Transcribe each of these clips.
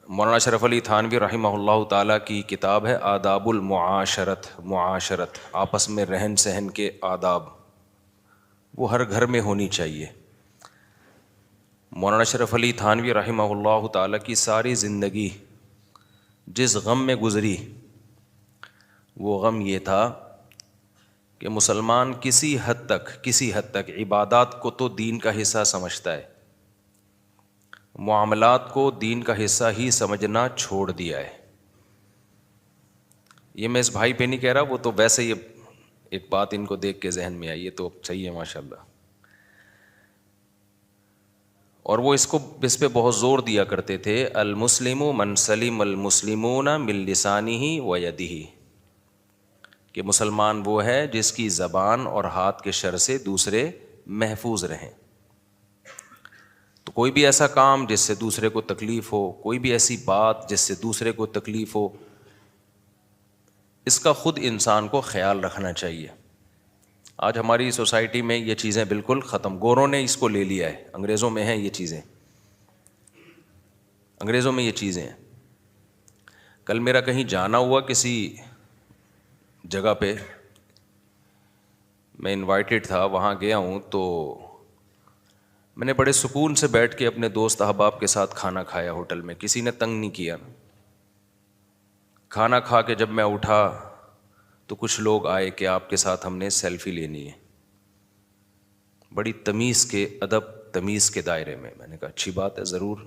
مولانا اشرف علی تھانوی رحمہ اللہ تعالیٰ کی کتاب ہے آداب المعاشرت، معاشرت آپس میں رہن سہن کے آداب، وہ ہر گھر میں ہونی چاہیے۔ مولانا اشرف علی تھانوی رحمہ اللہ تعالیٰ کی ساری زندگی جس غم میں گزری وہ غم یہ تھا کہ مسلمان کسی حد تک عبادات کو تو دین کا حصہ سمجھتا ہے، معاملات کو دین کا حصہ ہی سمجھنا چھوڑ دیا ہے۔ یہ میں اس بھائی پہ نہیں کہہ رہا، وہ تو ویسے ہی ایک بات ان کو دیکھ کے ذہن میں آئی، یہ تو صحیح ہے ماشاءاللہ، اور وہ اس پہ بہت زور دیا کرتے تھے، المسلم من سلم المسلمون من لسانہ و یدہ، کہ مسلمان وہ ہے جس کی زبان اور ہاتھ کے شر سے دوسرے محفوظ رہیں۔ تو کوئی بھی ایسا کام جس سے دوسرے کو تکلیف ہو، کوئی بھی ایسی بات جس سے دوسرے کو تکلیف ہو، اس کا خود انسان کو خیال رکھنا چاہیے۔ آج ہماری سوسائٹی میں یہ چیزیں بالکل ختم، گوروں نے اس کو لے لیا ہے، انگریزوں میں ہیں یہ چیزیں، انگریزوں میں یہ چیزیں ہیں۔ کل میرا کہیں جانا ہوا کسی جگہ پہ، میں انوائٹڈ تھا، وہاں گیا ہوں تو میں نے بڑے سکون سے بیٹھ کے اپنے دوست احباب کے ساتھ کھانا کھایا ہوٹل میں، کسی نے تنگ نہیں کیا۔ کھانا کھا کے جب میں اٹھا تو کچھ لوگ آئے کہ آپ کے ساتھ ہم نے سیلفی لینی ہے، بڑی تمیز کے ادب تمیز کے دائرے میں۔ میں نے کہا اچھی بات ہے، ضرور۔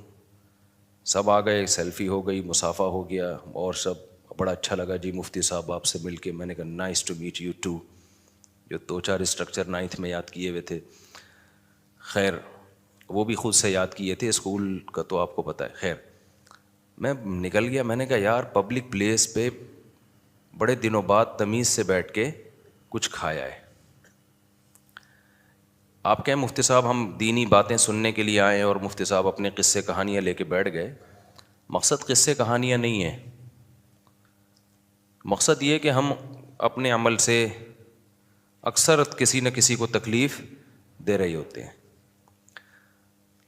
سب آ گئے، سیلفی ہو گئی، مصافحہ ہو گیا، اور سب بڑا اچھا لگا جی مفتی صاحب آپ سے مل کے۔ میں نے کہا nice to meet you too, جو 2-4 اسٹرکچر 9th میں یاد کیے ہوئے تھے، خیر وہ بھی خود سے یاد کیے تھے، اسکول کا تو آپ کو پتہ ہے۔ خیر میں نکل گیا، میں نے کہا یار پبلک پلیس پہ بڑے دنوں بعد تمیز سے بیٹھ کے کچھ کھایا ہے۔ آپ کہیں مفتی صاحب ہم دینی باتیں سننے کے لیے آئے اور مفتی صاحب اپنے قصے کہانیاں لے کے بیٹھ گئے۔ مقصد قصے کہانیاں نہیں ہیں، مقصد یہ کہ ہم اپنے عمل سے اکثر کسی نہ کسی کو تکلیف دے رہے ہوتے ہیں۔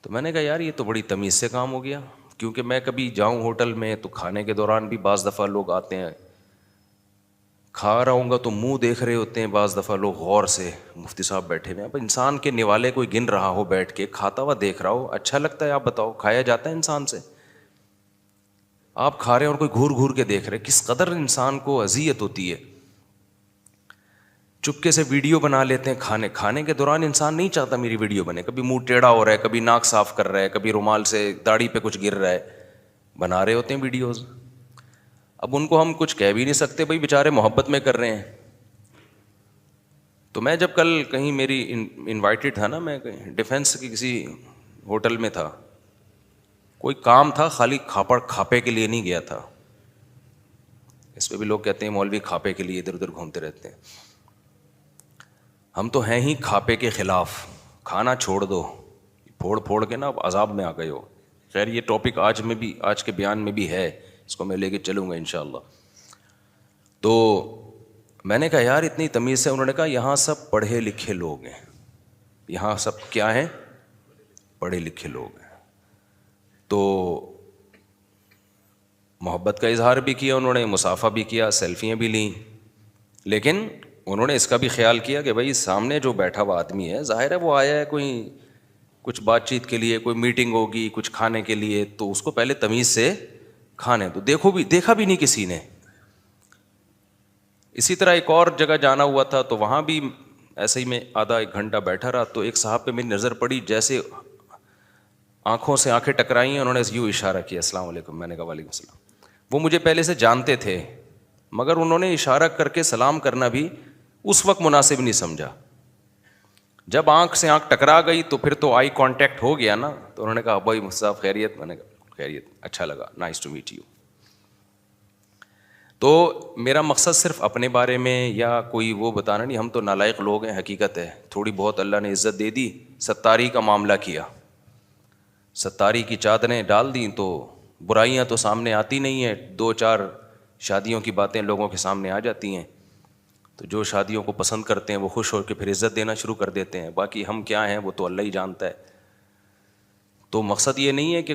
تو میں نے کہا یار یہ تو بڑی تمیز سے کام ہو گیا، کیونکہ میں کبھی جاؤں ہوٹل میں تو کھانے کے دوران بھی بعض دفعہ لوگ آتے ہیں، کھا رہا ہوں گا تو منہ دیکھ رہے ہوتے ہیں بعض دفعہ لوگ غور سے، مفتی صاحب بیٹھے ہوئے ہیں۔ اب انسان کے نوالے کوئی گن رہا ہو بیٹھ کے، کھاتا ہوا دیکھ رہا ہو، اچھا لگتا ہے؟ آپ بتاؤ، کھایا جاتا ہے انسان سے؟ آپ کھا رہے ہیں اور کوئی گھور گھور کے دیکھ رہے، کس قدر انسان کو اذیت ہوتی ہے۔ چپکے سے ویڈیو بنا لیتے ہیں، کھانے کے دوران انسان نہیں چاہتا میری ویڈیو بنے، کبھی منہ ٹیڑھا ہو رہا ہے، کبھی ناک صاف کر رہا ہے، کبھی رومال سے داڑھی پہ کچھ گر رہا ہے، بنا رہے ہوتے ہیں ویڈیوز۔ اب ان کو ہم کچھ کہہ بھی نہیں سکتے، بھائی بیچارے محبت میں کر رہے ہیں۔ تو میں جب کل کہیں میری انوائٹڈ تھا نا، میں ڈیفینس کی کسی ہوٹل میں تھا، کوئی کام تھا، خالی کھاپے کے لیے نہیں گیا تھا۔ اس پہ بھی لوگ کہتے ہیں مولوی کھاپے کے لیے ادھر ادھر گھومتے رہتے ہیں۔ ہم تو ہیں ہی کھاپے کے خلاف، کھانا چھوڑ دو، پھوڑ پھوڑ کے نا اب عذاب میں آ گئے ہو۔ خیر یہ ٹاپک آج کے بیان میں بھی ہے، اس کو میں لے کے چلوں گا انشاءاللہ۔ تو میں نے کہا یار اتنی تمیز سے، انہوں نے کہا یہاں سب پڑھے لکھے لوگ ہیں، یہاں سب کیا ہیں؟ پڑھے لکھے لوگ ہیں۔ تو محبت کا اظہار بھی کیا انہوں نے، مصافحہ بھی کیا، سیلفیاں بھی لیں، لیکن انہوں نے اس کا بھی خیال کیا کہ بھائی سامنے جو بیٹھا ہوا آدمی ہے، ظاہر ہے وہ آیا ہے کوئی کچھ بات چیت کے لیے، کوئی میٹنگ ہوگی کچھ کھانے کے لیے، تو اس کو پہلے تمیز سے کھانے دو۔ دیکھا بھی نہیں کسی نے۔ اسی طرح ایک اور جگہ جانا ہوا تھا، تو وہاں بھی ایسے ہی میں آدھا ایک گھنٹہ بیٹھا رہا، تو ایک صاحب پہ میری نظر پڑی، جیسے آنکھوں سے آنکھیں ٹکرائیں، انہوں نے یوں اشارہ کیا السلام علیکم۔ میں نے کہا وعلیکم السلام۔ وہ مجھے پہلے سے جانتے تھے، مگر انہوں نے اشارہ کر کے سلام کرنا بھی اس وقت مناسب نہیں سمجھا۔ جب آنکھ سے آنکھ ٹکرا گئی تو پھر تو آئی کانٹیکٹ ہو گیا نا، تو انہوں نے کہا بھائی صاحب خیریت؟ میں نے کہا خیریت، اچھا لگا، نائس ٹو میٹ یو۔ تو میرا مقصد صرف اپنے بارے میں یا کوئی وہ بتانا نہیں، ہم تو نالائق لوگ ہیں، حقیقت ہے، تھوڑی بہت اللہ نے عزت دے دی، ستاری کا معاملہ کیا، ستاری کی چادریں ڈال دیں تو برائیاں تو سامنے آتی نہیں ہیں، 2-4 شادیوں کی باتیں لوگوں کے سامنے آ جاتی ہیں، تو جو شادیوں کو پسند کرتے ہیں وہ خوش ہو کے پھر عزت دینا شروع کر دیتے ہیں، باقی ہم کیا ہیں وہ تو اللہ ہی جانتا ہے۔ تو مقصد یہ نہیں ہے کہ